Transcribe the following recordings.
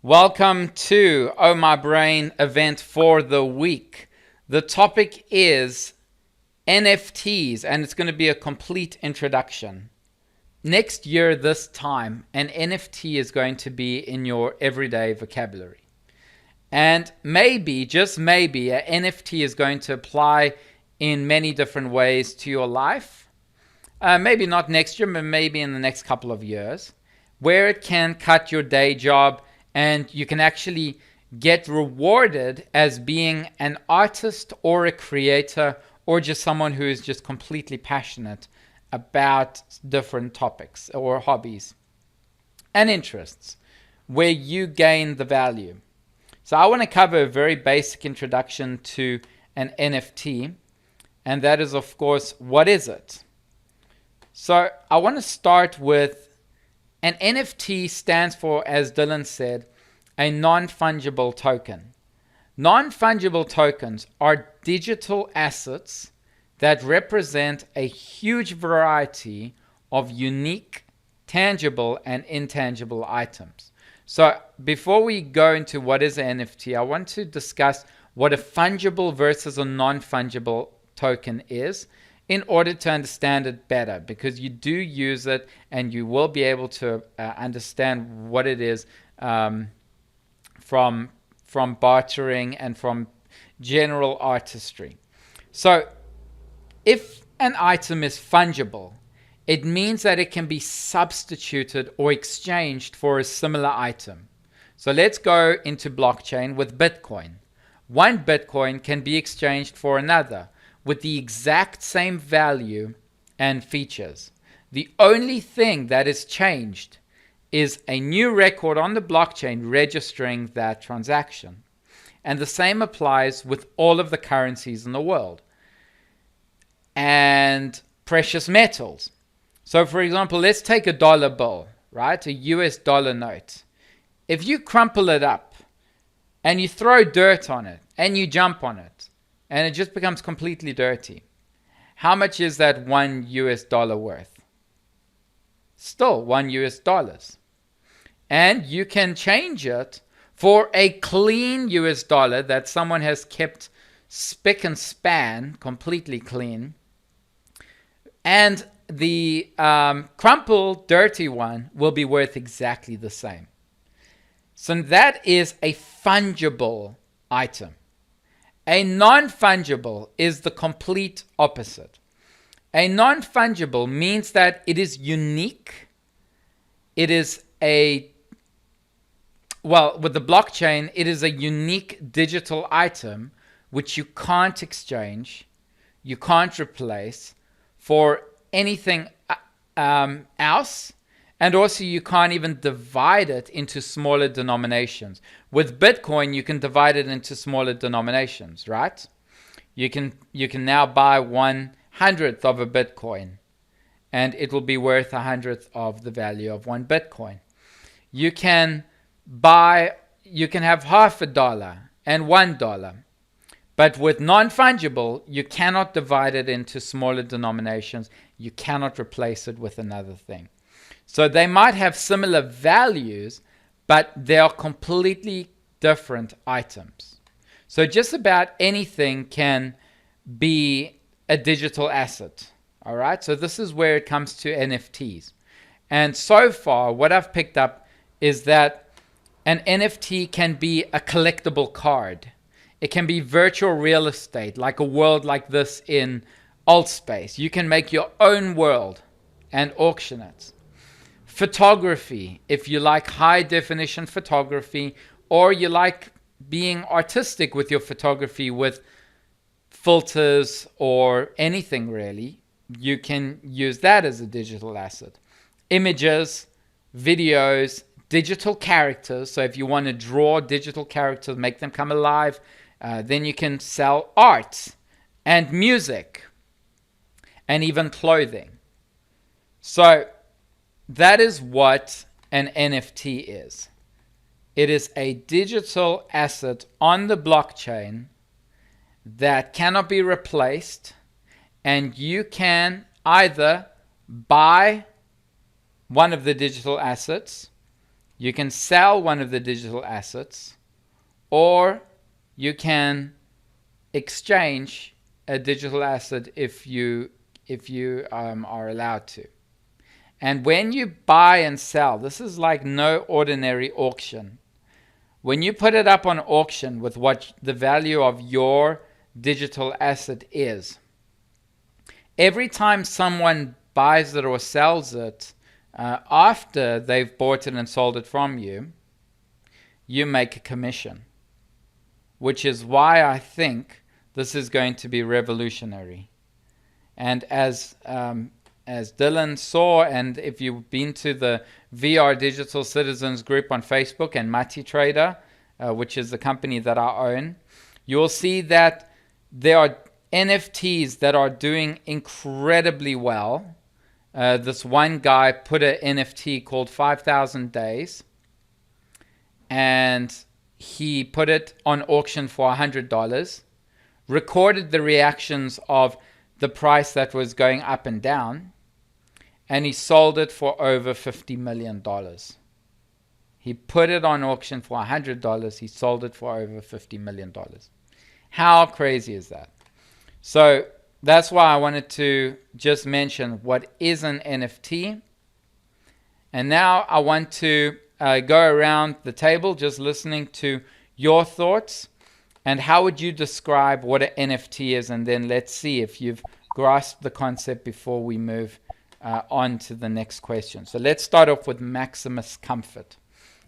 Welcome to Oh My Brain event for the week. The topic is NFTs, and it's going to be a complete introduction. Next year, this time, an NFT is going to be in your everyday vocabulary. And maybe, just maybe, an NFT is going to apply in many different ways to your life. Maybe not next year, but maybe in the next couple of years, where it can cut your day job and you can actually get rewarded as being an artist or a creator or just someone who is just completely passionate about different topics or hobbies and interests where you gain the value. So I want to cover a very basic introduction to an NFT, and that is, of course, what is it? So I want to start with an NFT stands for, as Dylan said, a non-fungible token. Non-fungible tokens are digital assets that represent a huge variety of unique, tangible, and intangible items. So before we go into what is an NFT, I want to discuss what a fungible versus a non-fungible token is, in order to understand it better, because you do use it and you will be able to understand what it is from bartering and from general artistry. So if an item is fungible, it means that it can be substituted or exchanged for a similar item. So let's go into blockchain with Bitcoin. One Bitcoin can be exchanged for another with the exact same value and features. The only thing that is changed is a new record on the blockchain registering that transaction. And the same applies with all of the currencies in the world and precious metals. So for example, let's take a dollar bill, right? A US dollar note. If you crumple it up and you throw dirt on it and you jump on it, and it just becomes completely dirty, how much is that $1 US worth? Still $1 US. And you can change it for a clean US dollar that someone has kept spick and span, completely clean. And the crumpled, dirty one will be worth exactly the same. So that is a fungible item. A non-fungible is the complete opposite. A non-fungible means that it is unique. It is with the blockchain, it is a unique digital item which you can't exchange, you can't replace for anything else. And also you can't even divide it into smaller denominations. With Bitcoin, you can divide it into smaller denominations, right? You can now buy 1/100th of a Bitcoin, and it will be worth 100th of the value of one Bitcoin. You can have half a dollar and $1. But with non-fungible, you cannot divide it into smaller denominations. You cannot replace it with another thing. So they might have similar values, but they are completely different items. So just about anything can be a digital asset. All right. So this is where it comes to NFTs. And so far, what I've picked up is that an NFT can be a collectible card. It can be virtual real estate, like a world like this in Altspace. You can make your own world and auction it. Photography, if you like high definition photography, or you like being artistic with your photography with filters or anything really, you can use that as a digital asset. Images, videos, digital characters. So if you want to draw digital characters, make them come alive, then you can sell art and music and even clothing. So that is what an NFT is. It is a digital asset on the blockchain that cannot be replaced, and you can either buy one of the digital assets You can sell one of the digital assets, or you can exchange a digital asset if you are allowed to. And when you buy and sell, this is like no ordinary auction. When you put it up on auction with what the value of your digital asset is, every time someone buys it or sells it after they've bought it and sold it from you, you make a commission, which is why I think this is going to be revolutionary. And as Dylan saw, and if you've been to the VR Digital Citizens group on Facebook and MultiTrader, which is the company that I own, you'll see that there are NFTs that are doing incredibly well. This one guy put an NFT called 5,000 Days, and he put it on auction for $100, recorded the reactions of the price that was going up and down, and he sold it for over $50 million. He put it on auction for $100. He sold it for over $50 million. How crazy is that? So that's why I wanted to just mention what is an NFT. And now I want to go around the table just listening to your thoughts. And how would you describe what an NFT is? And then let's see if you've grasped the concept before we move on to the next question. So let's start off with Maximus Comfort.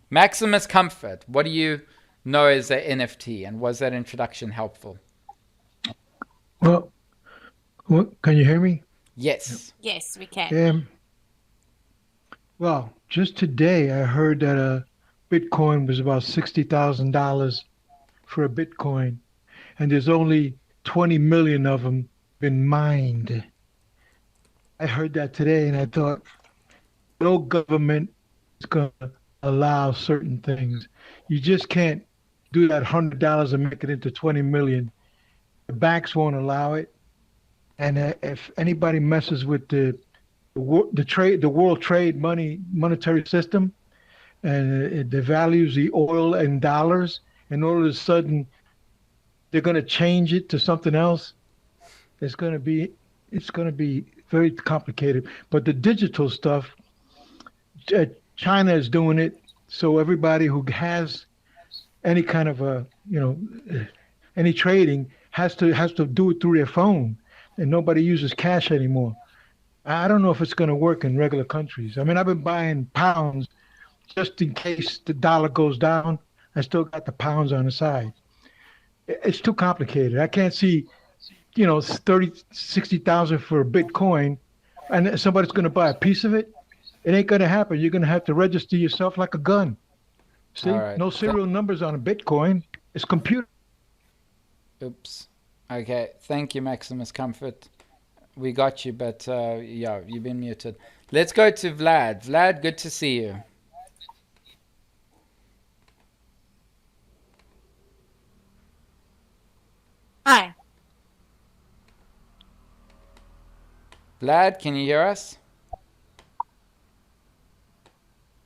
Maximus Comfort, what do you know as an NFT, and was that introduction helpful? Well, can you hear me? Yes. Yes, we can. Well, just today I heard that a Bitcoin was about $60,000 for a Bitcoin, and there's only 20 million of them been mined. I heard that today, and I thought, no government is going to allow certain things. You just can't do that $100 and make it into 20 million. The banks won't allow it, and if anybody messes with the world trade monetary system, and it devalues the oil and dollars, and all of a sudden they're going to change it to something else. It's going to be very complicated. But the digital stuff, China is doing it, so everybody who has any kind of any trading has to do it through their phone, and nobody uses cash anymore. I don't know if it's going to work in regular countries. I mean, I've been buying pounds just in case the dollar goes down. I still got the pounds on the side. It's too complicated. I can't see, 60,000 for a Bitcoin, and somebody's going to buy a piece of it. It ain't going to happen. You're going to have to register yourself like a gun. See, right. No serial numbers on a Bitcoin. It's computer. Oops. Okay. Thank you, Maximus Comfort. We got you, but yeah, you've been muted. Let's go to Vlad. Vlad, good to see you. Hi. Vlad, can you hear us?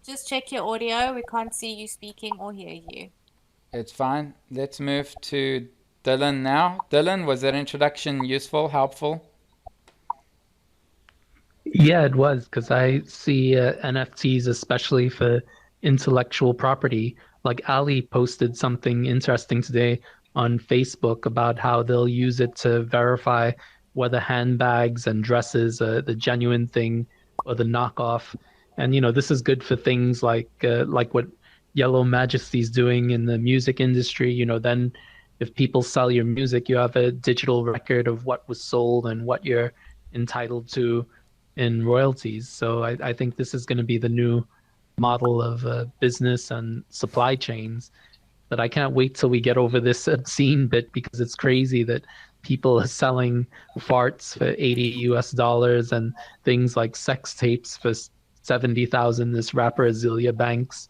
Just check your audio. We can't see you speaking or hear you. It's fine. Let's move to Dylan now. Dylan, was that introduction useful, helpful? Yeah, it was, because I see NFTs, especially for intellectual property. Like Ali posted something interesting today on Facebook about how they'll use it to verify whether handbags and dresses are the genuine thing or the knockoff. And this is good for things like what Yellow Majesty's doing in the music industry. Then if people sell your music, you have a digital record of what was sold and what you're entitled to in royalties. So I think this is going to be the new model of business and supply chains. But I can't wait till we get over this obscene bit, because it's crazy that people are selling farts for $80 and things like sex tapes for 70,000. This rapper Azealia Banks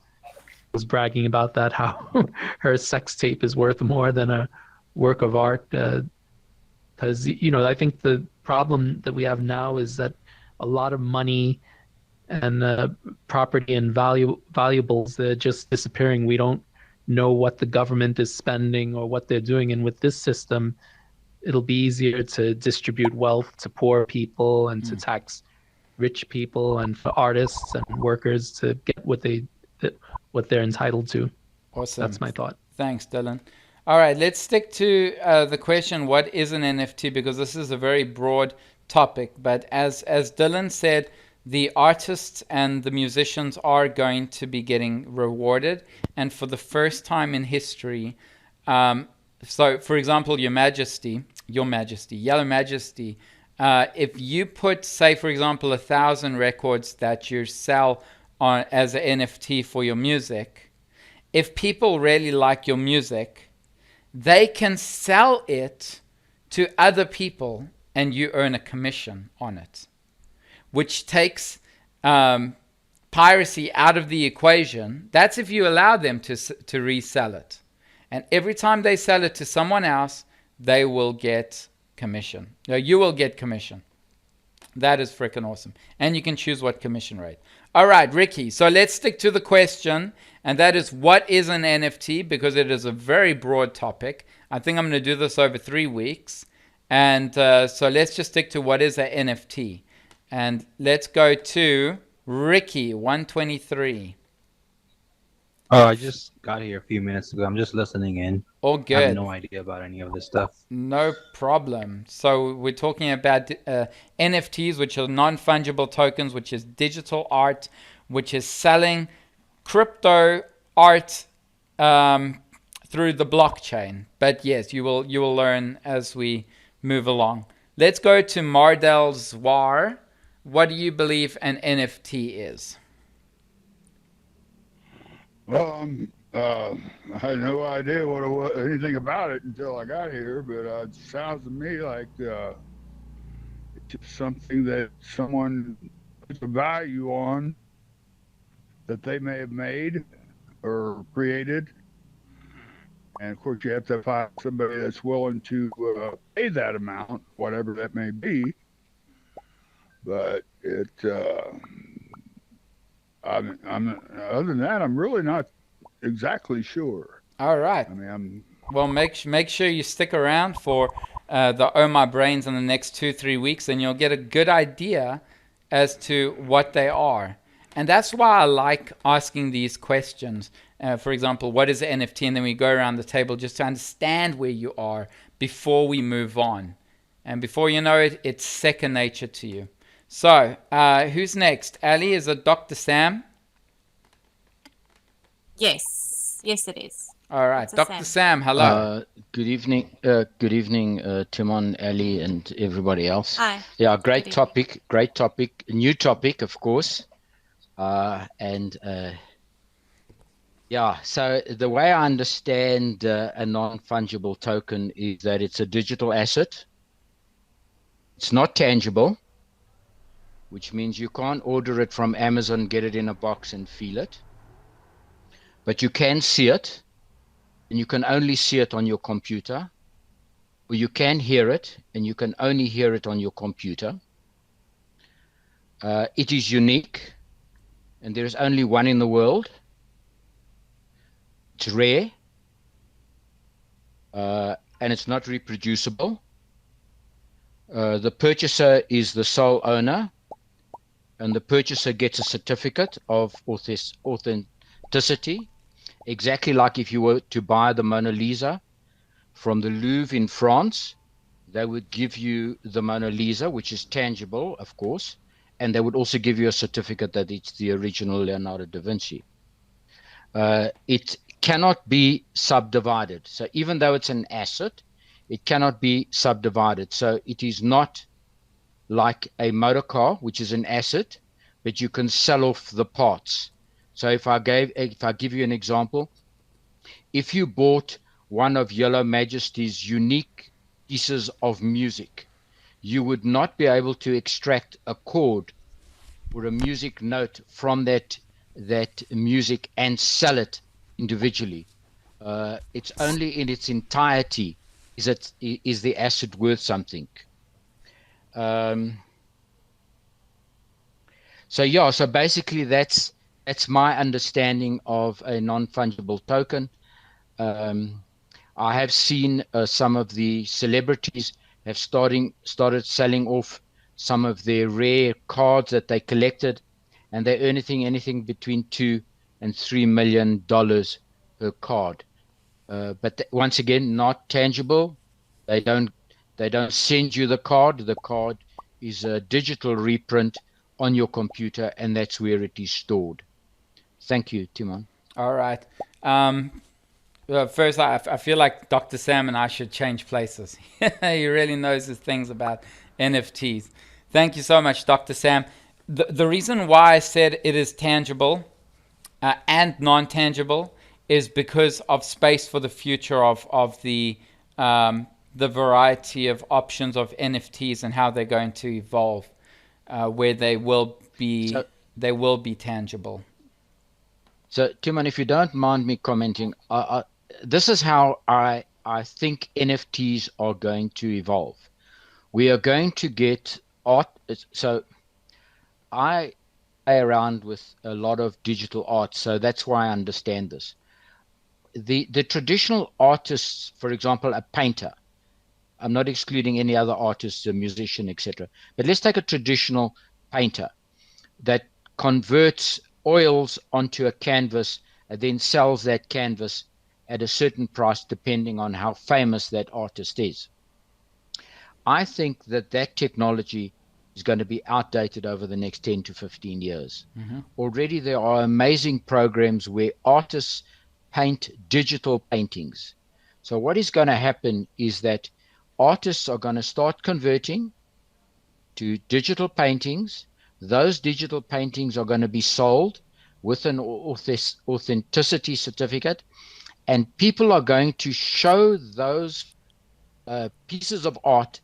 was bragging about that, how her sex tape is worth more than a work of art. Because I think the problem that we have now is that a lot of money and property and valuables that are just disappearing. We don't know what the government is spending or what they're doing. And with this system, it'll be easier to distribute wealth to poor people and to tax rich people, and for artists and workers to get what they're entitled to. Awesome. That's my thought. Thanks, Dylan. All right, let's stick to the question, what is an NFT? Because this is a very broad topic. But as Dylan said, the artists and the musicians are going to be getting rewarded. And for the first time in history, so for example, Your Majesty, Yellow Majesty, if you put, say, for example, 1,000 records that you sell on as an NFT for your music, if people really like your music, they can sell it to other people and you earn a commission on it, which takes piracy out of the equation. That's if you allow them to resell it. And every time they sell it to someone else, they will get commission. No, you will get commission. That is freaking awesome. And you can choose what commission rate. All right, Ricky. So let's stick to the question. And that is, what is an NFT? Because it is a very broad topic. I think I'm going to do this over 3 weeks. And so let's just stick to what is an NFT. And let's go to Ricky, 123. Oh, I just got here a few minutes ago. I'm just listening in. All I good. have no idea about any of this stuff. No problem. So we're talking about NFTs, which are non-fungible tokens, which is digital art, which is selling crypto art through the blockchain. But yes, you will learn as we move along. Let's go to Mardel Zwar. What do you believe an NFT is? Well, I had no idea what it was, anything about it until I got here, but it sounds to me like it's just something that someone puts a value on that they may have made or created. And of course, you have to find somebody that's willing to pay that amount, whatever that may be. But I'm other than that, I'm really not exactly sure. All right. I mean, Well, make sure you stick around for the Oh My Brains in the next 2-3 weeks, and you'll get a good idea as to what they are. And that's why I like asking these questions. For example, what is an NFT? And then we go around the table just to understand where you are before we move on. And before you know it, it's second nature to you. So, who's next? Ali, is it Dr. Sam? Yes, it is. All right, Dr. Dr. Sam, hello. Good evening, Timon, Ali, and everybody else. Hi. Yeah, Good great evening. topic, new topic, of course. Yeah, so the way I understand a non-fungible token is that it's a digital asset. It's not tangible, which means you can't order it from Amazon, get it in a box and feel it. But you can see it, and you can only see it on your computer, or you can hear it, and you can only hear it on your computer. It is unique, and there is only one in the world. It's rare, and it's not reproducible. The purchaser is the sole owner, and the purchaser gets a certificate of authenticity, exactly like if you were to buy the Mona Lisa from the Louvre in France. They would give you the Mona Lisa, which is tangible, of course, and they would also give you a certificate that it's the original Leonardo da Vinci. It cannot be subdivided. So even though it's an asset, it cannot be subdivided. So it is not like a motor car, which is an asset, but you can sell off the parts. So if I give you an example, if you bought one of Yellow Majesty's unique pieces of music, you would not be able to extract a chord or a music note from that music and sell it individually. It's only in its entirety is the asset worth something. So So yeah, so basically that's my understanding of a non-fungible token. I have seen some of the celebrities have started selling off some of their rare cards that they collected, and they're earning anything between $2 and $3 million per card. But once again, not tangible. They don't send you the card. The card is a digital reprint on your computer, and that's where it is stored. Thank you, Timon. All right. First, I feel like Dr. Sam and I should change places. He really knows his things about NFTs. Thank you so much, Dr. Sam. The reason why I said it is tangible and non-tangible is because of space for the future of the variety of options of NFTs and how they're going to evolve, where they will be tangible. So, Timon, if you don't mind me commenting, this is how I think NFTs are going to evolve. We are going to get art. So I play around with a lot of digital art, so that's why I understand this. The traditional artists, for example, a painter, I'm not excluding any other artists, a musician, etc. But let's take a traditional painter that converts oils onto a canvas and then sells that canvas at a certain price depending on how famous that artist is. I think that technology is going to be outdated over the next 10 to 15 years. Mm-hmm. Already there are amazing programs where artists paint digital paintings. So what is going to happen is that artists are going to start converting to digital paintings. Those digital paintings are going to be sold with an authenticity certificate, and people are going to show those pieces of art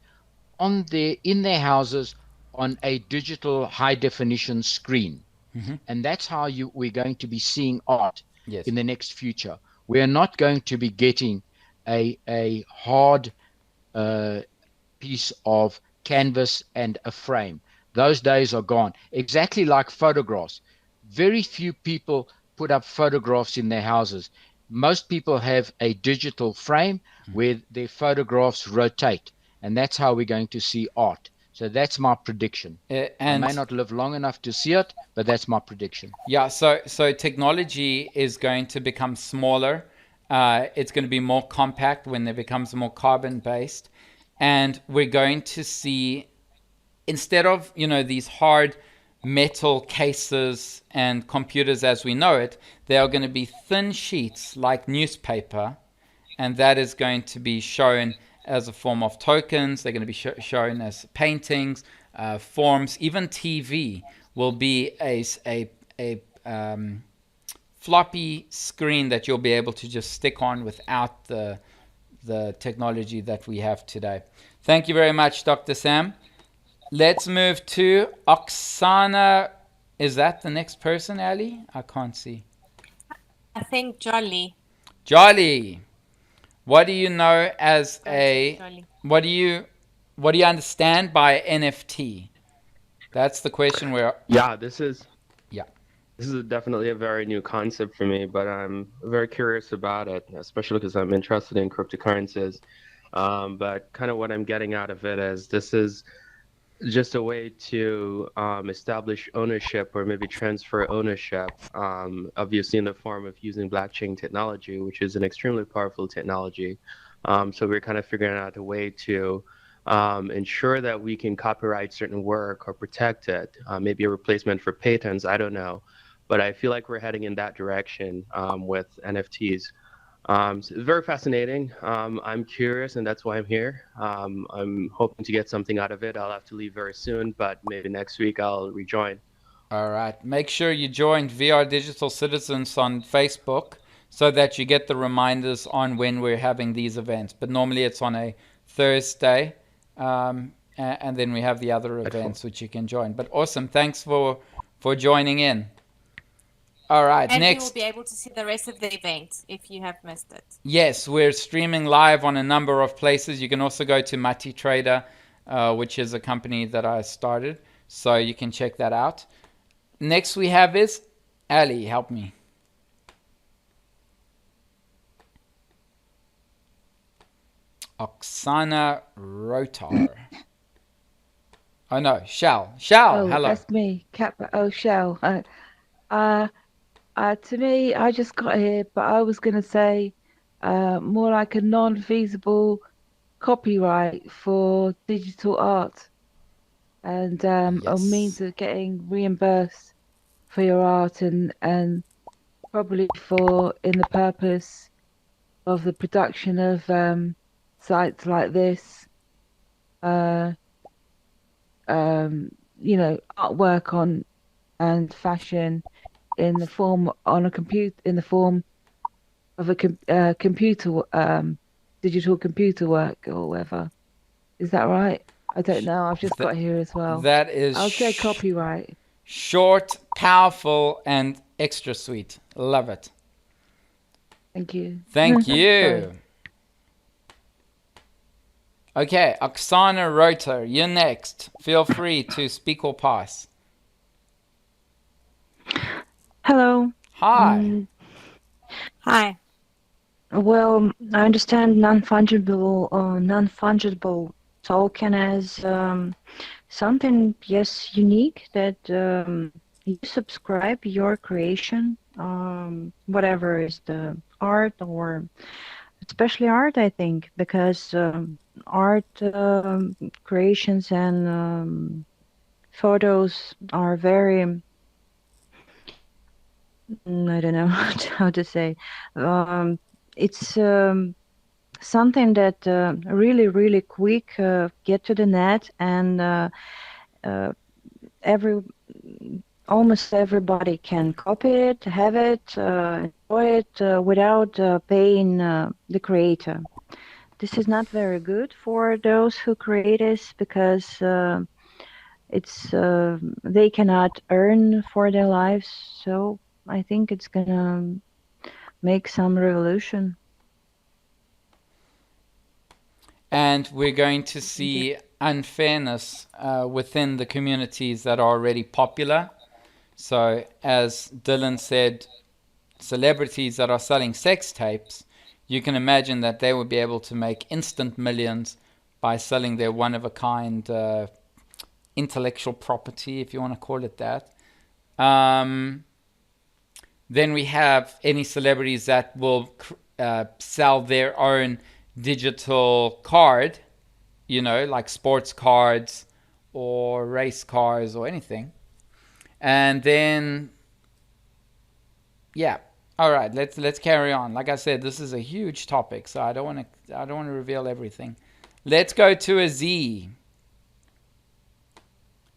in their houses on a digital high definition screen. Mm-hmm. And that's how we're going to be seeing art in the next future. We are not going to be getting a hard piece of canvas and a frame. Those days are gone. Exactly like photographs. Very few people put up photographs in their houses. Most people have a digital frame where their photographs rotate, and that's how we're going to see art. So that's my prediction. I may not live long enough to see it, but that's my prediction. Yeah, so technology is going to become smaller. It's going to be more compact when it becomes more carbon-based. And we're going to see, instead of, these hard metal cases and computers as we know it, they are going to be thin sheets like newspaper, and that is going to be shown as a form of tokens. They're going to be shown as paintings, forms. Even TV will be a floppy screen that you'll be able to just stick on without the technology that we have today. Thank you very much, Dr. Sam. Let's move to Oksana. Is that the next person, Ali? I can't see. I think Jolly. Jolly. What do you know as what do you understand by NFT? That's the question this is definitely a very new concept for me, but I'm very curious about it, especially because I'm interested in cryptocurrencies. But kind of what I'm getting out of it is this is just a way to establish ownership or maybe transfer ownership, obviously in the form of using blockchain technology, which is an extremely powerful technology. So we're kind of figuring out a way to ensure that we can copyright certain work or protect it, maybe a replacement for patents, I don't know. But I feel like we're heading in that direction with NFTs. So it's very fascinating. I'm curious, and that's why I'm here. I'm hoping to get something out of it. I'll have to leave very soon, but maybe next week I'll rejoin. All right. Make sure you join VR Digital Citizens on Facebook so that you get the reminders on when we're having these events. But normally it's on a Thursday, and then we have the other events which you can join. But awesome. Thanks for joining in. All right, and next. you will be able to see the rest of the event if you have missed it. Yes, we're streaming live on a number of places. You can also go to Mati Trader, which is a company that I started, so you can check that out. next we have is Ali. Help me. Oksana Rotar. Oh no, Shell. Shell, hello. That's me, Shell. To me, I just got here, but I was going to say more like a non-feasible copyright for digital art and a means of getting reimbursed for your art and probably in the purpose of the production of sites like this, artwork and fashion in the form of a computer digital computer work or whatever. Is that right? I don't know. I've just got here as well. That is. I'll say copyright. Short, powerful, and extra sweet. Love it. Thank you. Thank you. Okay, Oksana Rota, you're next. Feel free to speak or pass. Hello. Hi. Hi. Well, I understand non-fungible token as something, yes, unique that you subscribe your creation, whatever is the art or especially art, I think, because art creations and photos are very, I don't know how to say. It's something that really, really quick get to the net and almost everybody can copy it, have it, enjoy it without paying the creator. This is not very good for those who create this because they cannot earn for their lives. So I think it's gonna make some revolution. And we're going to see unfairness within the communities that are already popular. So as Dylan said, celebrities that are selling sex tapes, you can imagine that they would be able to make instant millions by selling their one-of-a-kind intellectual property, if you want to call it that. Then we have any celebrities that will sell their own digital card, like sports cards or race cars or anything. And then, yeah. All right, let's carry on. Like I said, this is a huge topic, so I don't want to reveal everything. Let's go to Aziz.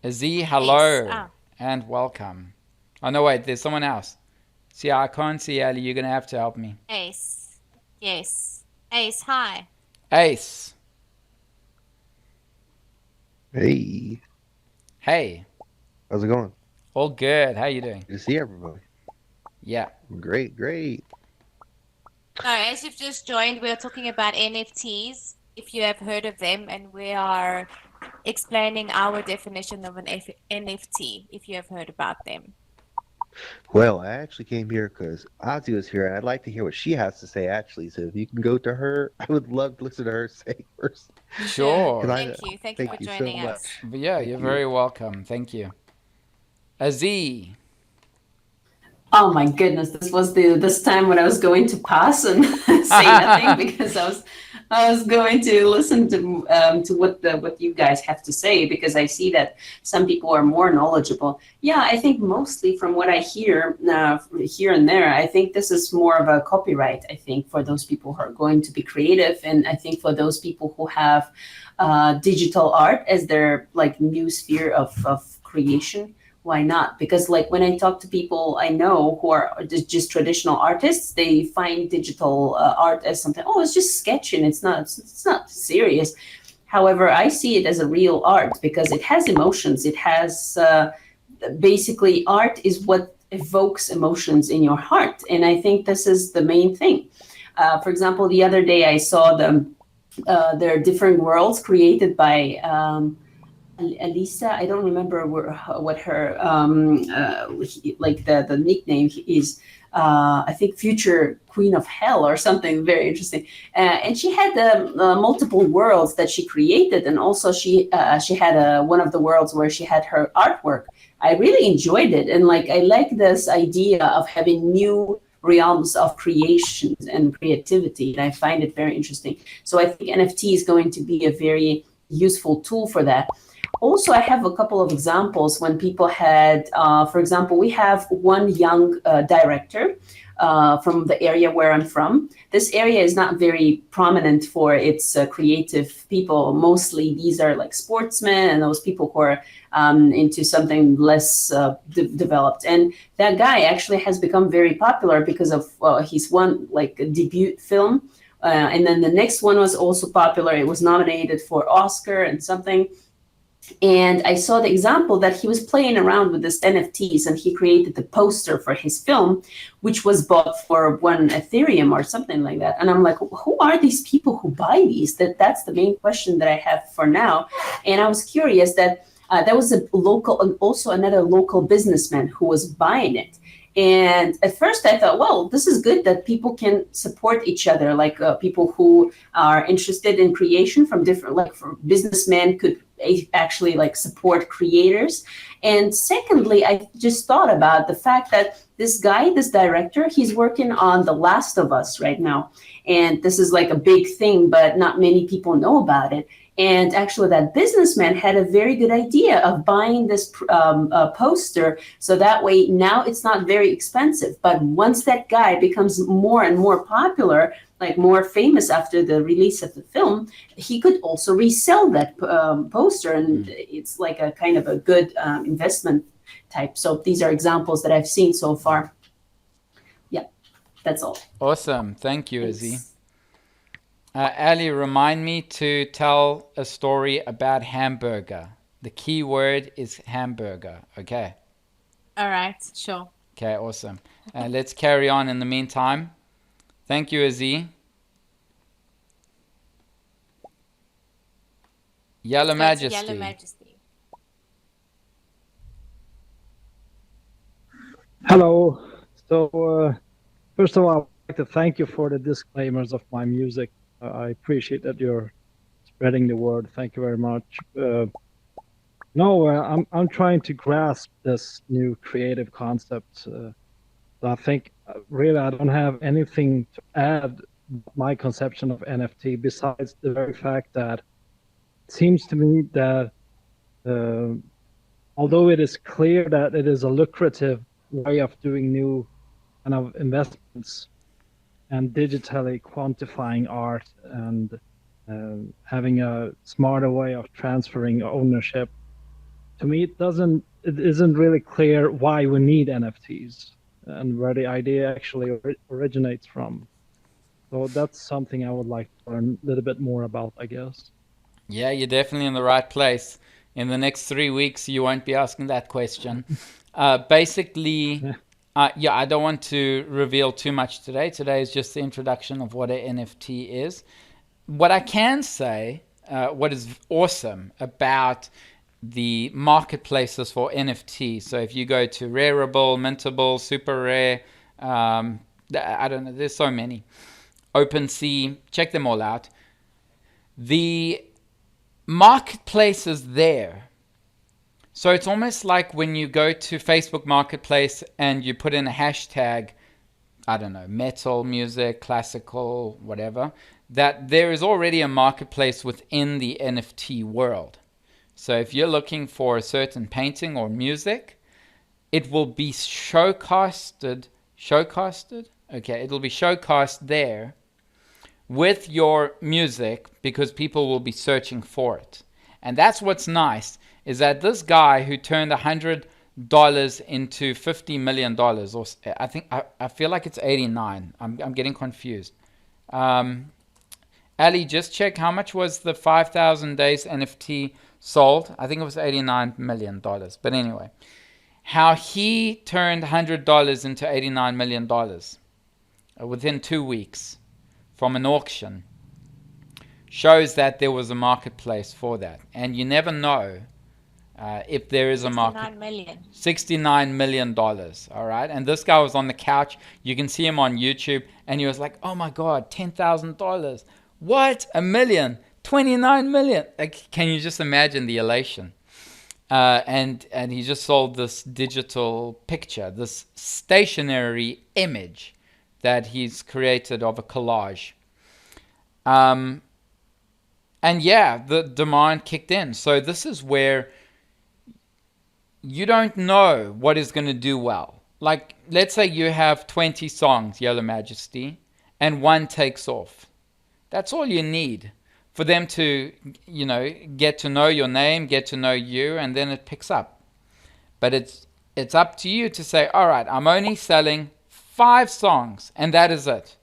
Aziz, hello and welcome. Oh no, wait, there's someone else. See, I can't see Ali. You're gonna have to help me. Ace. Yes. Ace, hi. Ace. Hey. Hey. How's it going? All good. How you doing? Good to see everybody. Yeah. Great. So, as you've just joined, we're talking about NFTs, if you have heard of them, and we are explaining our definition of an NFT, if you have heard about them. Well, I actually came here because Ozzy was here, and I'd like to hear what she has to say, actually. So if you can go to her, I would love to listen to her say first. Sure. Thank you. Thank you for joining so us. But yeah, you're very welcome. Thank you. Aziz. Oh my goodness, this was this time when I was going to pass and say nothing because I was going to listen to what you guys have to say, because I see that some people are more knowledgeable. Yeah, I think mostly from what I hear here and there, I think this is more of a copyright, I think, for those people who are going to be creative, and I think for those people who have digital art as their new sphere of creation. Why not? Because when I talk to people I know who are just traditional artists, they find digital art as something, it's just sketching. It's not serious. However, I see it as a real art because it has emotions. It has basically, art is what evokes emotions in your heart. And I think this is the main thing. For example, the other day I saw there are different worlds created by Alisa. I don't remember what her like the nickname is. I think future queen of hell or something very interesting. And she had multiple worlds that she created, and also she had one of the worlds where she had her artwork. I really enjoyed it, and like I like this idea of having new realms of creation and creativity, and I find it very interesting. So I think NFT is going to be a very useful tool for that. Also, I have a couple of examples when people had, for example, we have one young director from the area where I'm from. This area is not very prominent for its creative people. Mostly these are like sportsmen and those people who are into something less developed. And that guy actually has become very popular because of his one like debut film. And then the next one was also popular. It was nominated for Oscar and something. And I saw the example that he was playing around with this NFTs, and he created the poster for his film, which was bought for 1 Ethereum or something like that. And I'm like, who are these people who buy these? That's the main question that I have for now. And I was curious that there was a local, and also another local businessman who was buying it. And at first I thought, well, this is good that people can support each other, like people who are interested in creation from different, like for businessmen could actually like support creators. And secondly, I just thought about the fact that this guy, this director, he's working on The Last of Us right now. And this is like a big thing, but not many people know about it. And actually, that businessman had a very good idea of buying this poster. So that way, now it's not very expensive. But once that guy becomes more and more popular, like more famous after the release of the film, he could also resell that poster. And it's like a kind of a good investment type. So these are examples that I've seen so far. Yeah, that's all. Awesome. Thank you, Izzy. Ali, remind me to tell a story about hamburger. The key word is hamburger. Okay. All right, sure. Okay, awesome. Let's carry on in the meantime. Thank you, Izzy. Yellow Majesty. Yellow Majesty. Hello. So, first of all, I'd like to thank you for the disclaimers of my music. I appreciate that you're spreading the word. Thank you very much. I'm trying to grasp this new creative concept. So I think really I don't have anything to add my conception of NFT besides the very fact that it seems to me that although it is clear that it is a lucrative way of doing new kind of investments and digitally quantifying art and having a smarter way of transferring ownership, to me it isn't really clear why we need NFTs and where the idea actually originates from. So that's something I would like to learn a little bit more about, I guess. Yeah, you're definitely in the right place. In the next 3 weeks, you won't be asking that question. Basically, I don't want to reveal too much today. Today is just the introduction of what an NFT is. What I can say, what is awesome about the marketplaces for NFT. So if you go to Rareable, Mintable, Super Rare, I don't know, there's so many. OpenSea, check them all out. The marketplace is there. So it's almost like when you go to Facebook Marketplace and you put in a hashtag, I don't know, metal, music, classical, whatever, that there is already a marketplace within the NFT world. So if you're looking for a certain painting or music, it will be showcasted? Okay, it'll be showcased there with your music because people will be searching for it. And that's what's nice, is that this guy who turned $100 into $50 million, or I feel like it's 89. I'm getting confused. Ali, just check how much was the 5,000 days NFT sold. I think it was $89 million. But anyway, how he turned $100 into $89 million within 2 weeks from an auction shows that there was a marketplace for that. And you never know if there is a market. 69 million. $69 million. All right. And this guy was on the couch. You can see him on YouTube. And he was like, oh my God, $10,000. What? $1 million? 29 million. Like, can you just imagine the elation? And he just sold this digital picture, this stationary image that he's created of a collage. And yeah, the demand kicked in. So this is where you don't know what is going to do well. Like, let's say you have 20 songs, Yellow Majesty, and one takes off. That's all you need for them to, you know, get to know your name, get to know you, and then it picks up. But it's up to you to say, all right, I'm only selling 5 songs, and that is it.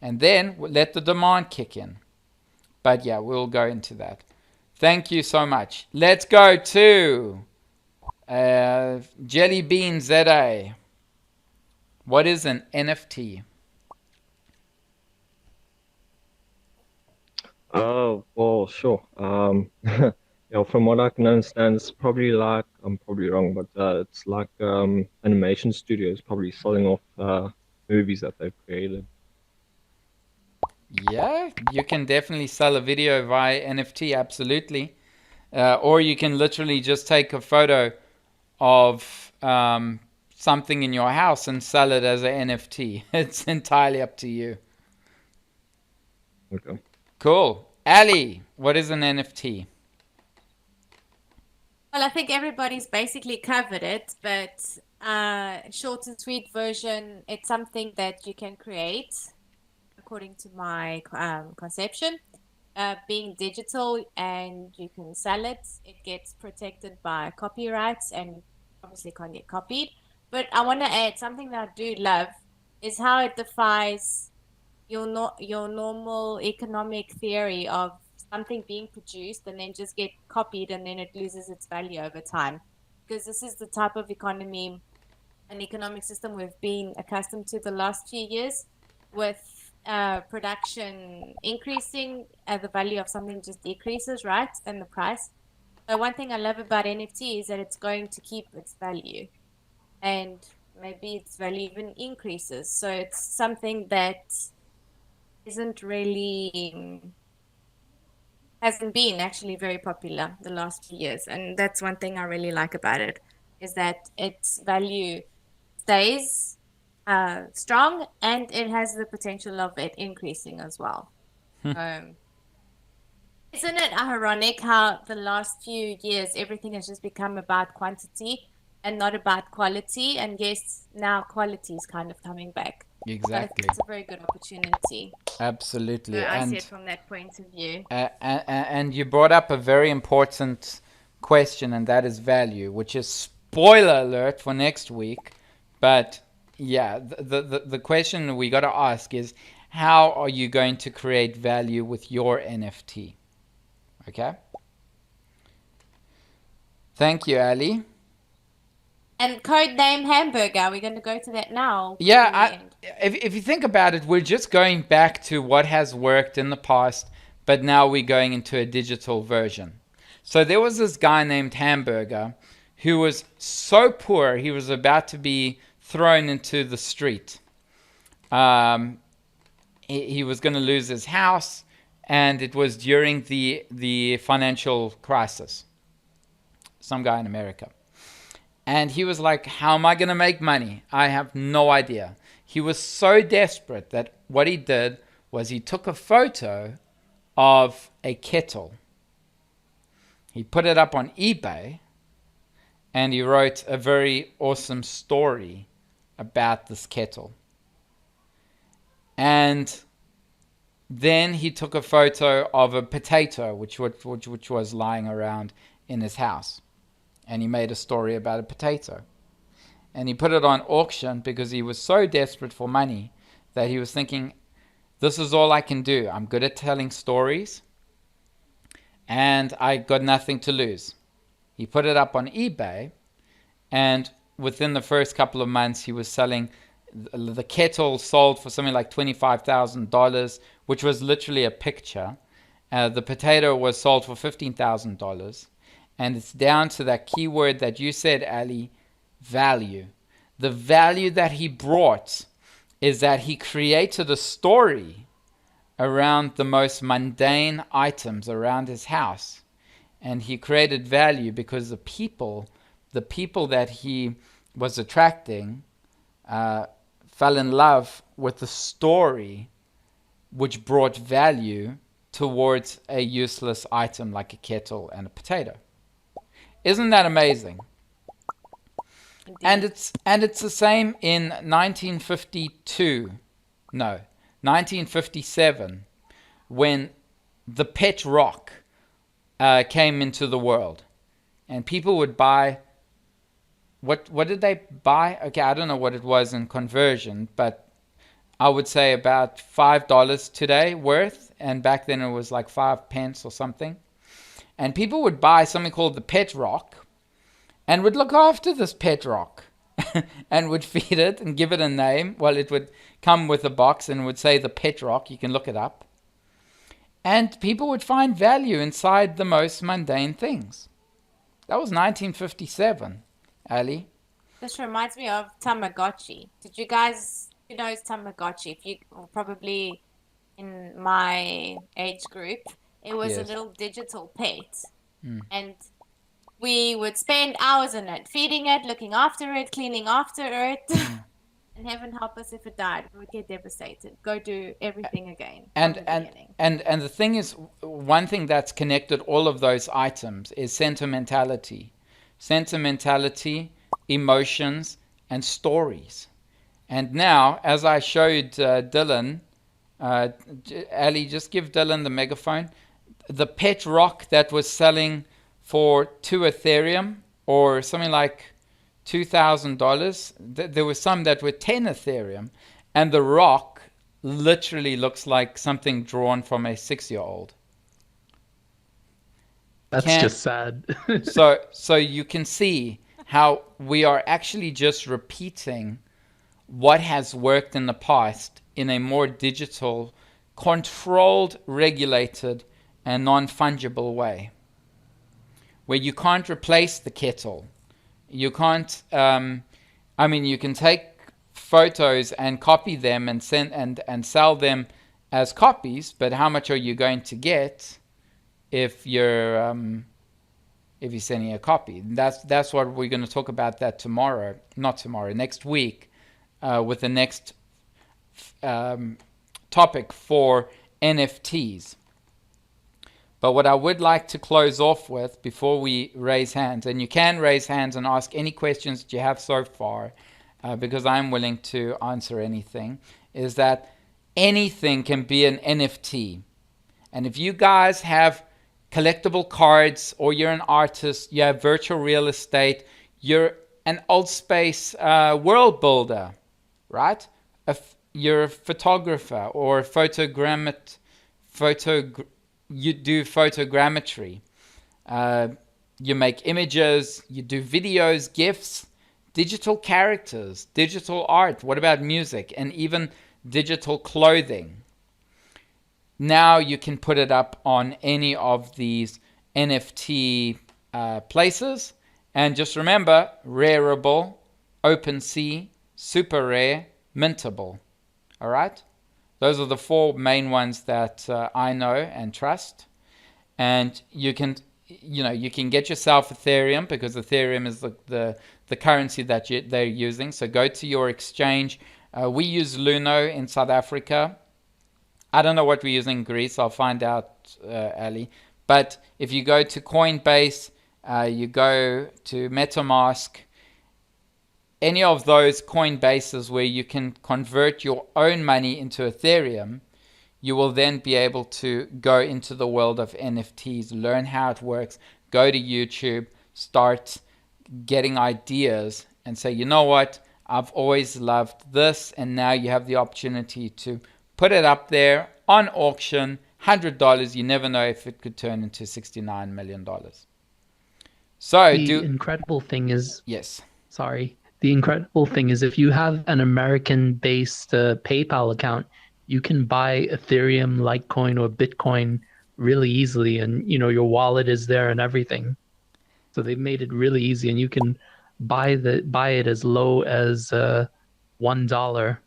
And then let the demand kick in. But yeah, we'll go into that. Thank you so much. Let's go to Jelly Bean ZA. What is an NFT? Oh, well, sure. You know, from what I can understand, it's probably like, I'm probably wrong, but it's like animation studios probably selling off movies that they've created. Yeah, you can definitely sell a video via NFT, absolutely. Or you can literally just take a photo of something in your house and sell it as an NFT. It's entirely up to you. Okay. Cool. Ali, what is an NFT? Well, I think everybody's basically covered it, but short and sweet version, it's something that you can create, according to my conception, being digital, and you can sell it. It gets protected by copyrights and obviously can't get copied. But I want to add something that I do love is how it defies your normal economic theory of something being produced and then just get copied and then it loses its value over time. Because this is the type of economy and economic system we've been accustomed to the last few years, with production increasing, the value of something just decreases, right? And the price. So one thing I love about NFT is that it's going to keep its value, and maybe its value even increases. So it's something that isn't really, hasn't been actually very popular the last few years. And that's one thing I really like about it, is that its value stays strong, and it has the potential of it increasing as well. Isn't it ironic how the last few years everything has just become about quantity and not about quality? And yes, now quality is kind of coming back. Exactly. But it's a very good opportunity. Absolutely. So I and see it from that point of view. And you brought up a very important question, and that is value, which is spoiler alert for next week. But yeah, the question we got to ask is, how are you going to create value with your NFT? Okay. Thank you, Ali. And code name hamburger, are we going to go to that now? Yeah, if you think about it, we're just going back to what has worked in the past, but now we're going into a digital version. So there was this guy named Hamburger who was so poor he was about to be thrown into the street. He was going to lose his house, and it was during the financial crisis. Some guy in America. And he was like, how am I going to make money? I have no idea. He was so desperate that what he did was he took a photo of a kettle. He put it up on eBay, and he wrote a very awesome story about this kettle. And then he took a photo of a potato which was lying around in his house. And he made a story about a potato. And he put it on auction because he was so desperate for money that he was thinking, this is all I can do. I'm good at telling stories, and I got nothing to lose. He put it up on eBay, and within the first couple of months, he was selling. The kettle sold for something like $25,000, which was literally a picture. The potato was sold for $15,000. And it's down to that key word that you said, Ali, value. The value that he brought is that he created a story around the most mundane items around his house. And he created value because the people that he was attracting fell in love with the story which brought value towards a useless item like a kettle and a potato. Isn't that amazing? And it's the same in 1957, when the pet rock came into the world, and people would buy. What did they buy? Okay, I don't know what it was in conversion, but I would say about $5 today worth, and back then it was like 5 pence or something. And people would buy something called the pet rock, and would look after this pet rock, and would feed it and give it a name. Well, it would come with a box and would say the pet rock. You can look it up. And people would find value inside the most mundane things. That was 1957, Ali. This reminds me of Tamagotchi. Did you guys, know Tamagotchi? If you probably in my age group, it was a little digital pet. And we would spend hours on it, feeding it, looking after it, cleaning after it. And heaven help us if it died. We would get devastated. Go do everything again. And the thing is, one thing that's connected all of those items is sentimentality. Sentimentality, emotions, and stories. And now, as I showed Dylan, Ali, just give Dylan the megaphone. The pet rock that was selling for 2 Ethereum or something like $2,000. There were some that were 10 Ethereum, and the rock literally looks like something drawn from a 6-year-old. That's just sad. so you can see how we are actually just repeating what has worked in the past in a more digital, controlled, regulated, and non-fungible way, where you can't replace the kettle. You can't, you can take photos and copy them and send and sell them as copies, but how much are you going to get if you're sending a copy? That's what we're going to talk about that tomorrow, not tomorrow, next week, with the next topic for NFTs. But what I would like to close off with before we raise hands, and you can raise hands and ask any questions that you have so far, because I'm willing to answer anything, is that anything can be an NFT. And if you guys have collectible cards, or you're an artist, you have virtual real estate, you're an Altspace world builder, right? You're a photographer or a you do photogrammetry. You make images, you do videos, GIFs, digital characters, digital art. What about music and even digital clothing? Now you can put it up on any of these NFT places. And just remember, rareable, OpenSea, super rare, mintable. All right? Those are the 4 main ones that I know and trust. And you can get yourself Ethereum, because Ethereum is the currency that they're using. So go to your exchange. We use Luno in South Africa. I don't know what we use in Greece. I'll find out, Ali. But if you go to Coinbase, you go to MetaMask, any of those Coinbases where you can convert your own money into Ethereum, you will then be able to go into the world of NFTs, learn how it works, go to YouTube, start getting ideas and say, you know what, I've always loved this, and now you have the opportunity to put it up there on auction, $100. You never know if it could turn into $69 million. So the incredible thing is, yes. Sorry. The incredible thing is, if you have an American-based PayPal account, you can buy Ethereum, Litecoin, or Bitcoin really easily, and your wallet is there and everything. So they've made it really easy, and you can buy it as low as $1.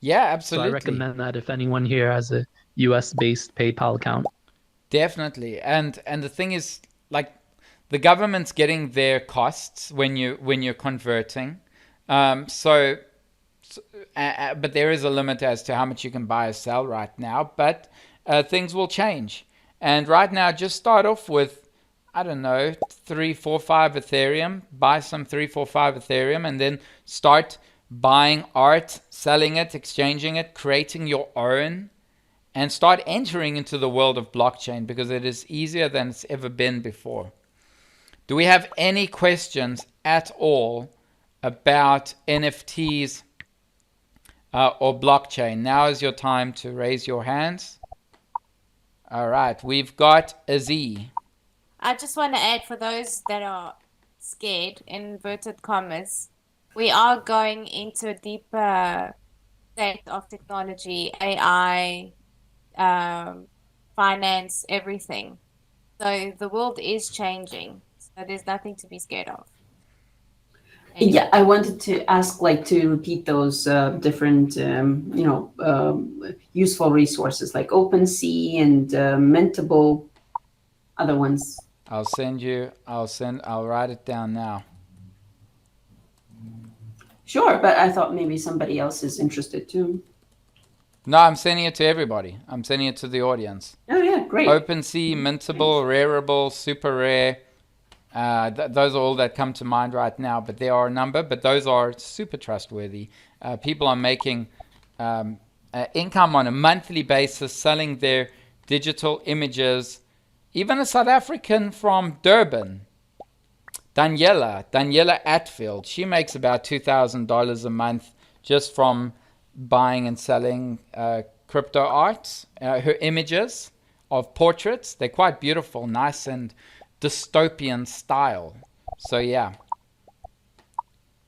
Yeah, So I absolutely. recommend that if anyone here has a US-based PayPal account. Definitely. And the thing is, like, the government's getting their costs when you're converting. But there is a limit as to how much you can buy or sell right now. But things will change. And right now, just start off with, I don't know, 3, 4, 5 Ethereum. Buy some 3, 4, 5 Ethereum, and then start buying art, selling it, exchanging it, creating your own, and start entering into the world of blockchain, because it is easier than it's ever been before. Do we have any questions at all about NFTs or blockchain? Now is your time to raise your hands. All right, we've got Aziz. I just want to add, for those that are scared, in inverted commas, we are going into a deeper state of technology, AI, finance, everything. So the world is changing. So there's nothing to be scared of. Yeah, I wanted to ask, like, to repeat those different, useful resources like OpenSea and Mintable, other ones. I'll write it down now. Sure, but I thought maybe somebody else is interested too. No, I'm sending it to everybody. I'm sending it to the audience. Oh yeah, great. OpenSea, Mintable, Rareable, Super Rare. Those are all that come to mind right now, but there are a number, but those are super trustworthy. People are making income on a monthly basis, selling their digital images. Even a South African from Durban, Daniela Atfield, she makes about $2,000 a month just from buying and selling crypto art. Her images of portraits, they're quite beautiful, nice and dystopian style. So yeah,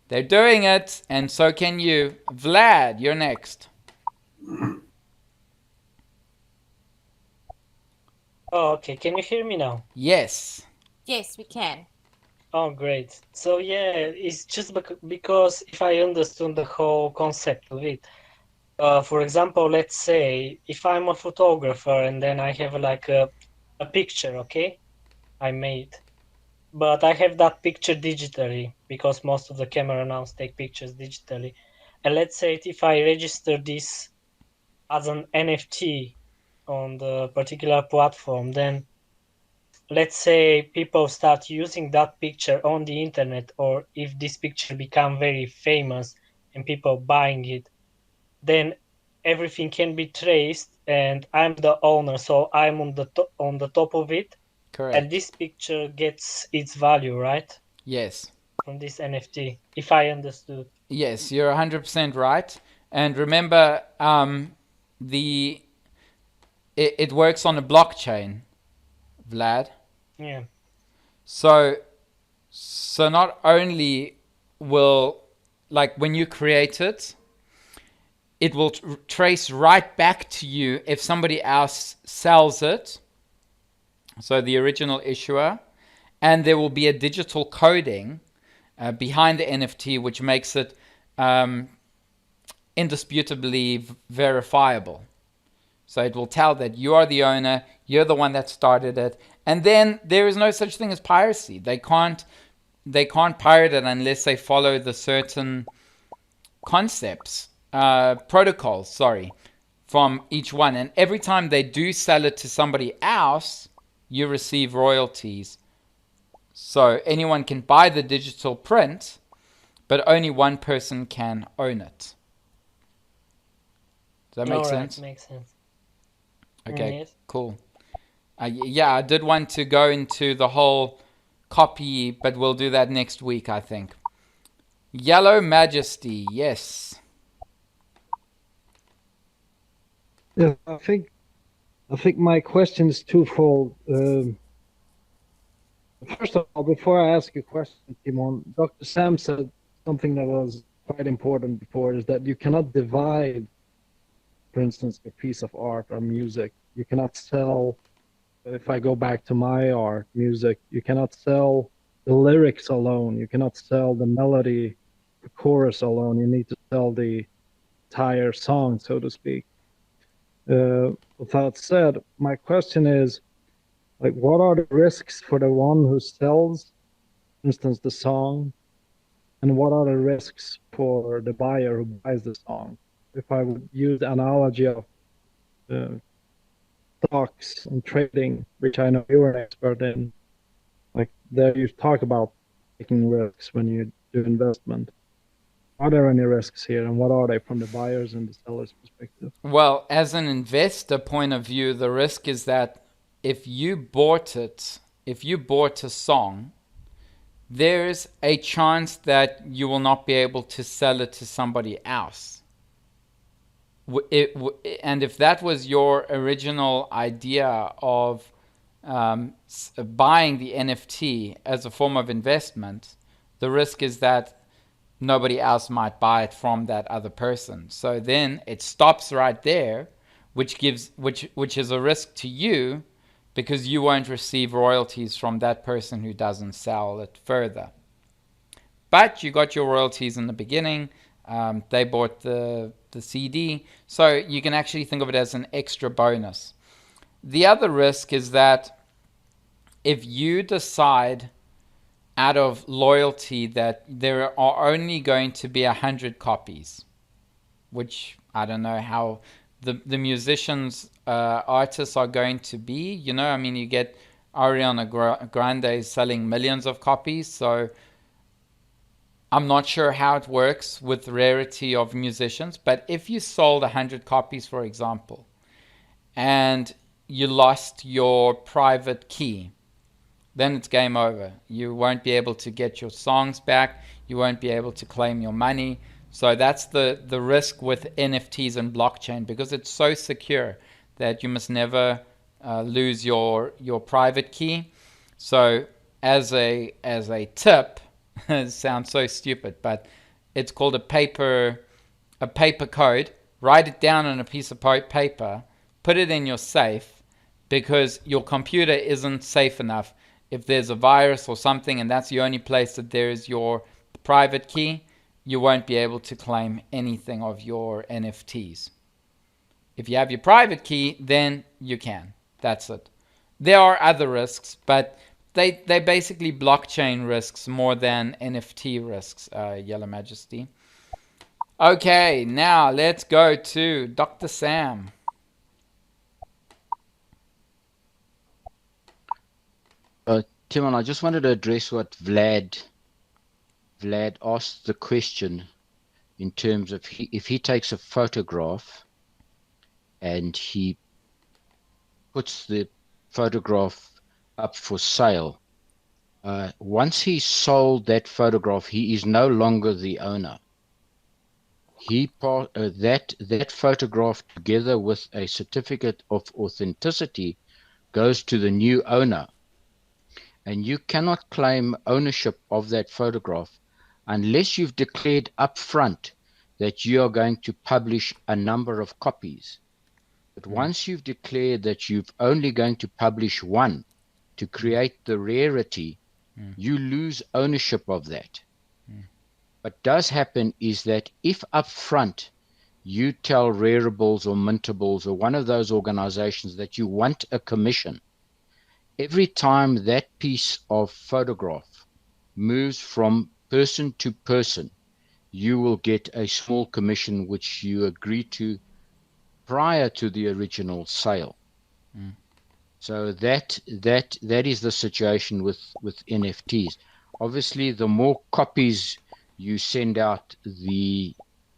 they're doing it, and so can you. Vlad, you're next. Oh, okay. Can you hear me now? Yes. Yes, we can. Oh, great. So yeah, it's just because if I understood the whole concept of it, for example, let's say if I'm a photographer and then I have like a picture, okay, I made, but I have that picture digitally because most of the camera now take pictures digitally. And let's say if I register this as an NFT on the particular platform, then let's say people start using that picture on the internet, or if this picture become very famous and people buying it, then everything can be traced and I'm the owner, so I'm on the top of it. Correct. And this picture gets its value, right? Yes. From this NFT, if I understood. Yes, you're 100% right. And remember, it works on a blockchain, Vlad. Yeah. So not only will, like, when you create it, it will trace right back to you if somebody else sells it, so the original issuer, and there will be a digital coding behind the NFT, which makes it indisputably verifiable. So it will tell that you are the owner, you're the one that started it, and then there is no such thing as piracy. They can't pirate it unless they follow the certain protocols, from each one. And every time they do sell it to somebody else, you receive royalties. So anyone can buy the digital print, but only one person can own it. Does that make sense? Makes sense. Okay, Yes. cool. Yeah, I did want to go into the whole copy, but we'll do that next week, I think. Yellow Majesty, yes. Yeah, I think my question is twofold. First of all, before I ask you a question, Timon, Dr. Sam said something that was quite important before, is that you cannot divide, for instance, a piece of art or music. You cannot sell, if I go back to my art, music, you cannot sell the lyrics alone. You cannot sell the melody, the chorus alone. You need to sell the entire song, so to speak. With that said, my question is, like, what are the risks for the one who sells, for instance, the song, and what are the risks for the buyer who buys the song? If I would use the analogy of stocks and trading, which I know you're an expert in, like there you talk about taking risks when you do investment. Are there any risks here, and what are they from the buyers and the sellers' perspective? Well, as an investor point of view, the risk is that if you bought a song, there's a chance that you will not be able to sell it to somebody else. And if that was your original idea of buying the NFT as a form of investment, the risk is that nobody else might buy it from that other person. So then it stops right there, which is a risk to you, because you won't receive royalties from that person who doesn't sell it further. But you got your royalties in the beginning. They bought the CD, so you can actually think of it as an extra bonus. The other risk is that if you decide out of loyalty that there are only going to be 100 copies, which I don't know how the musicians, artists are going to be. You know, I mean, you get Ariana Grande selling millions of copies, so I'm not sure how it works with rarity of musicians, but if you sold 100 copies, for example, and you lost your private key, then it's game over. You won't be able to get your songs back. You won't be able to claim your money. So that's the risk with NFTs and blockchain, because it's so secure that you must never lose your private key. So as a tip, it sounds so stupid, but it's called a paper code. Write it down on a piece of paper, put it in your safe, because your computer isn't safe enough. If there's a virus or something and that's the only place that there is your private key, you won't be able to claim anything of your NFTs. If you have your private key, then you can. That's it. There are other risks, but they basically blockchain risks more than NFT risks, Yellow Majesty. Okay, now let's go to Dr. Sam. Timon, I just wanted to address what Vlad asked the question in terms of if he takes a photograph and he puts the photograph up for sale. Once he sold that photograph, he is no longer the owner. That photograph, together with a certificate of authenticity, goes to the new owner. And you cannot claim ownership of that photograph unless you've declared upfront that you are going to publish a number of copies. But once you've declared that you're only going to publish one to create the rarity, you lose ownership of that. What does happen is that if upfront you tell Rareables or Mintables or one of those organizations that you want a commission, every time that piece of photograph moves from person to person, you will get a small commission which you agree to prior to the original sale. So that is the situation with NFTs. Obviously, the more copies you send out, the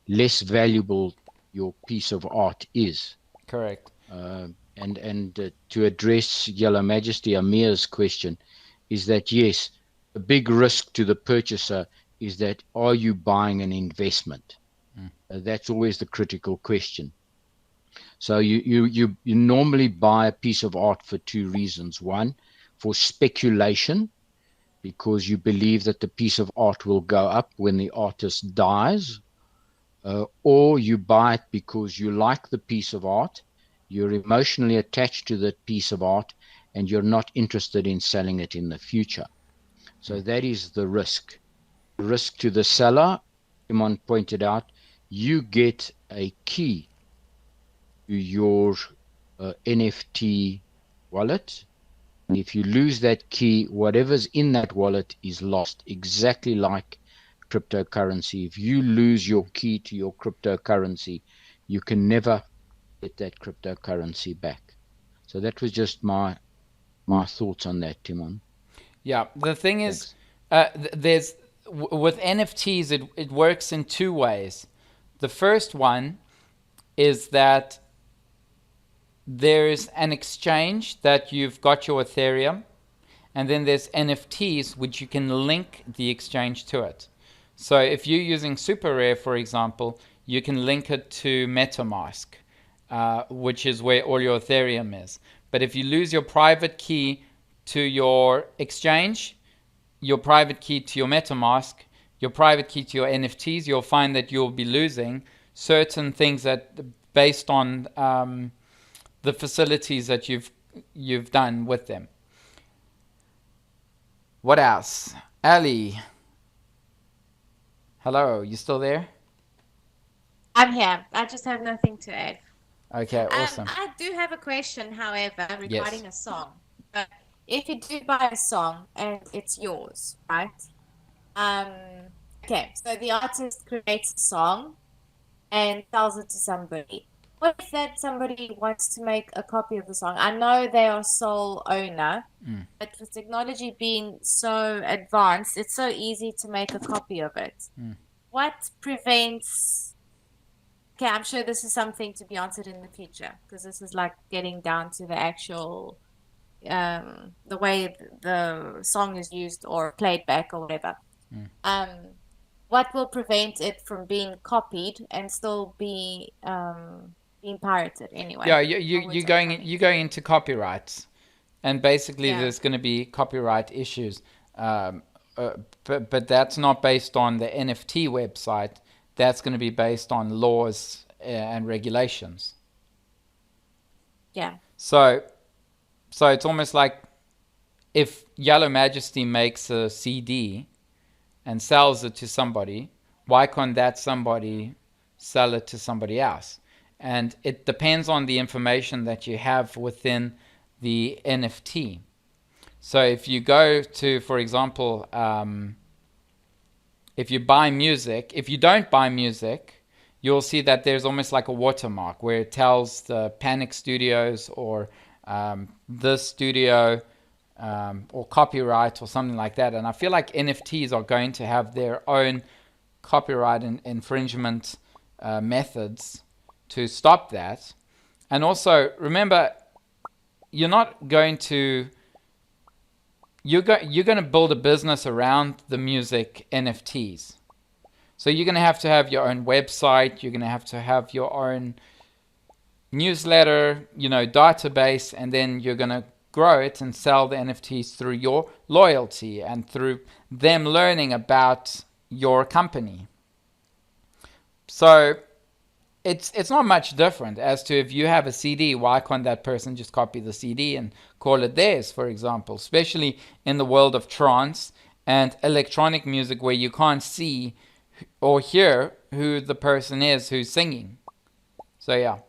less valuable your piece of art is. Correct. And to address Yellow Majesty Amir's question, is that yes, the big risk to the purchaser is that are you buying an investment? That's always the critical question. So you normally buy a piece of art for two reasons. One, for speculation, because you believe that the piece of art will go up when the artist dies, or you buy it because you like the piece of art, you're emotionally attached to that piece of art, and you're not interested in selling it in the future. So that is the risk. The risk to the seller, Timon pointed out, you get a key to your NFT wallet. And if you lose that key, whatever's in that wallet is lost, exactly like cryptocurrency. If you lose your key to your cryptocurrency, you can never get that cryptocurrency back. So that was just my thoughts on that, Timon. Yeah, the thing is, there's with NFTs, it works in two ways. The first one is that there's an exchange that you've got your Ethereum, and then there's NFTs which you can link the exchange to it. So if you're using Super Rare, for example, you can link it to MetaMask, which is where all your Ethereum is. But if you lose your private key to your exchange, your private key to your MetaMask, your private key to your NFTs, you'll find that you'll be losing certain things that based on the facilities that you've done with them. What else? Ali. Hello, you still there? I'm here. I just have nothing to add. Okay, awesome. I do have a question, however, regarding a song. If you do buy a song and it's yours, right? Okay, so the artist creates a song and sells it to somebody. What if that somebody wants to make a copy of the song? I know they are sole owner, but with technology being so advanced, it's so easy to make a copy of it. What prevents... Okay, I'm sure this is something to be answered in the future, because this is like getting down to the actual, the way the song is used or played back or whatever. What will prevent it from being copied and still be being pirated anyway? Yeah, you're going into copyrights, and basically there's going to be copyright issues. But that's not based on the NFT website. That's going to be based on laws and regulations. Yeah. So it's almost like if Yellow Majesty makes a CD and sells it to somebody, why can't that somebody sell it to somebody else? And it depends on the information that you have within the NFT. So if you go to, for example, if you buy music, if you don't buy music, you'll see that there's almost like a watermark where it tells the Panic Studios or this studio or copyright or something like that. And I feel like NFTs are going to have their own copyright infringement methods to stop that. And also, remember, you're not going to... You're going to build a business around the music NFTs. So you're going to have your own website. You're going to have your own newsletter, database, and then you're going to grow it and sell the NFTs through your loyalty and through them learning about your company. So it's not much different as to if you have a CD, why can't that person just copy the CD and call it theirs, for example, especially in the world of trance and electronic music where you can't see or hear who the person is who's singing. So yeah.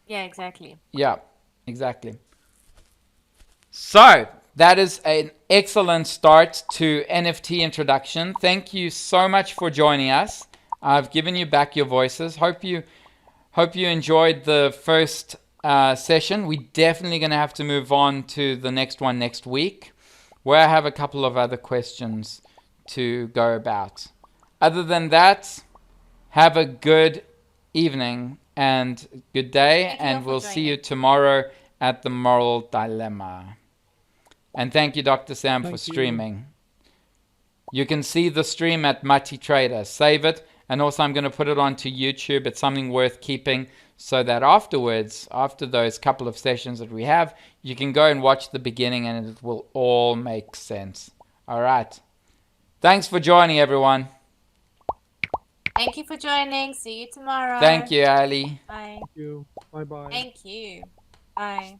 Yeah, exactly. Yeah, exactly. So that is an excellent start to NFT introduction. Thank you so much for joining us. I've given you back your voices. Hope you enjoyed the first session. We're definitely going to have to move on to the next one next week, where I have a couple of other questions to go about. Other than that, have a good evening and good day, and we'll see you tomorrow at the Moral Dilemma. And thank you, Dr. Sam, for streaming. You can see the stream at Mati Trader. Save it. And also I'm going to put it onto YouTube. It's something worth keeping so that afterwards, after those couple of sessions that we have, you can go and watch the beginning and it will all make sense. All right. Thanks for joining, everyone. Thank you for joining. See you tomorrow. Thank you, Ali. Bye. Thank you. Bye-bye. Thank you. Bye.